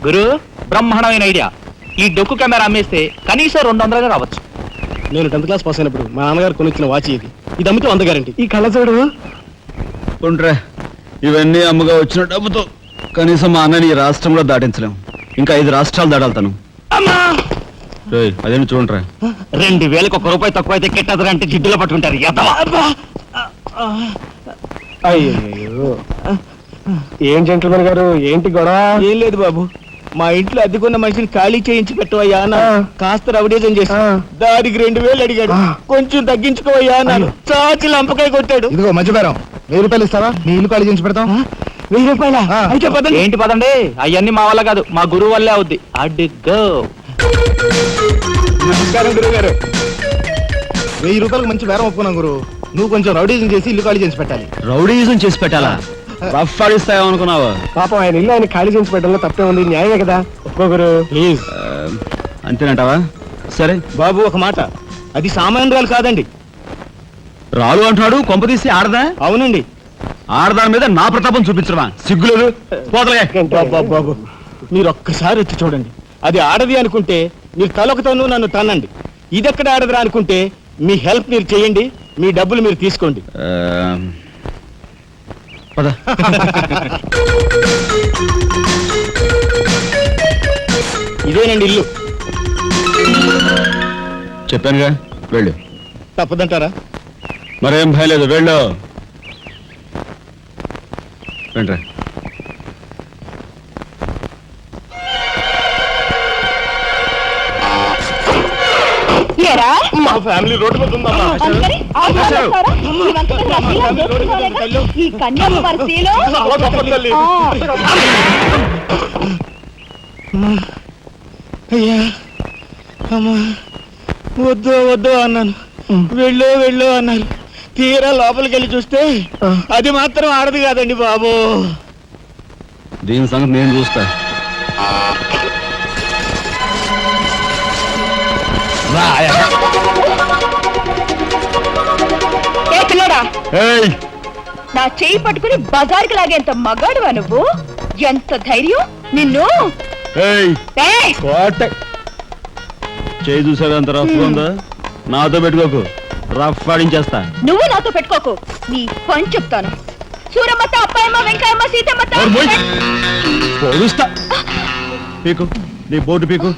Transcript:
గురు, బ్రహ్మాండమైన ఐడియా. ఈ డొక్కు కెమెరా అమ్మేస్తే కనీసం 200 రావచ్చు. నేను 10th క్లాస్ పాస్ అయినప్పుడు మా నాన్నగారు కొనిచ్చిన వాచ్ ఇది అమ్మితే 100 గ్యారెంటీ. ఈ కళ్ళజోడు ఉంట్రా, ఇవన్నీ అమ్మగా వచ్చిన డబ్బుతో కనీసం మా అన్నని ఈ రాష్ట్రంలో దాటించలేం. ఇంకా 5 రాష్ట్రాలు దాడాలి తను. అదేమి చూడండిరా. 2000 1 రూపాయి తక్కువ అయితే కెట్టదంటే జిడ్డులో పట్టుకుంటారు. అయ్యో, ఏం జెంట్లమన్ గారు, ఏంటి గొడవ? ఏం లేదు బాబు, మా ఇంట్లో అద్దెకున్న మనిషిని ఖాళీ చేయించి పెట్టవయ్యా అన్న. కాస్త రవిడేజం చేసి దానికి 2000 అడిగాడు. కొంచెం తగ్గించుకోవయ్యా అన్నాను. చాచి లంపకాయ కొట్టాడు. ఇదిగో మధ్యపేరం, 1000 రూపాయలు ఇస్తావా? నీ ఇల్లు ఖాళీ చేయించి పెడతాం. 1000 రూపాయల? అయితే పదండి. ఏంటి పదండి, అవన్నీ మా వల్ల కాదు, మా గురువు వల్లే అవుద్ది. అడ్డుగో. నమస్కారం గురువు గారు. 1000 రూపాయలకు మంచి బేరం ఒప్పుకున్నాం గురు. నువ్వు కొంచెం రౌడీజం చేసి ఇల్లు ఖాళీ చేసి పెట్టాలి. రౌడీజం చేసి పెట్టాలా? రఫ్ ఆడిస్తాయేమనుకున్నావా? పాపం ఆయన ఇల్లు ఆయన ఖాళీ చేసి పెట్టడంలో తప్పే ఉంది. న్యాయమే కదా, ఒప్పుకోగురు ప్లీజ్. అంతేనంటావా? సరే బాబు ఒక మాట, అది సామాన్యురాలు కాదండి. రాలు అంటున్నాడు, కొంపదీసి ఆడదా? అవునండి. ఆడదాని మీద నా ప్రతాపం చూపించడమా? సిగ్గులేదు. పోతలే. బాబు మీరు ఒక్కసారి వచ్చి చూడండి. అది ఆడది అనుకుంటే మీరు తలొకతోనూ నన్ను తన్నండి. ఇదెక్కడ ఆడదురా అనుకుంటే మీ హెల్ప్ మీరు చేయండి, మీ డబ్బులు మీరు తీసుకోండి. పద. ఇదేనండి ఇల్లు. చెప్పానుగా, వెళ్ళు. తప్పదంటారా? మరేం భయం లేదు, వెళ్ళు. వెంట్రా. మా ఫ్యామిలీ రోడ్డు మీద ఉందమ్మా. ఈ కన్యాకుమారిలో చాలా గొప్ప తల్లి. అయ్యా అమ్మా, వద్దు వద్దు అన్నాను. వెళ్ళు వెళ్ళు అన్నారు. తీరా లోపలికి వెళ్ళి చూస్తే అది మాత్రం ఆడదు కాదండి బాబు. దీని సంగతి నేను చూస్తా. నా చెయ్యి పట్టుకుని బజార్కి లాగేంత మగాడువా నువ్వు? ఎంత ధైర్యం నిన్ను! చేయి చూసాడు, అంత రఫ్ ఉందా? నాతో పెట్టుకోకు, రఫ్ ఆడించేస్తా. నువ్వు నాతో పెట్టుకోకు, నీ పని చెప్తాను. సూరమ్మత, అప్పాయమ్మ, వెంకాయమ్మ, సీతమ్మత పొడుస్తా. పీకు, నీ బోటు పీకు.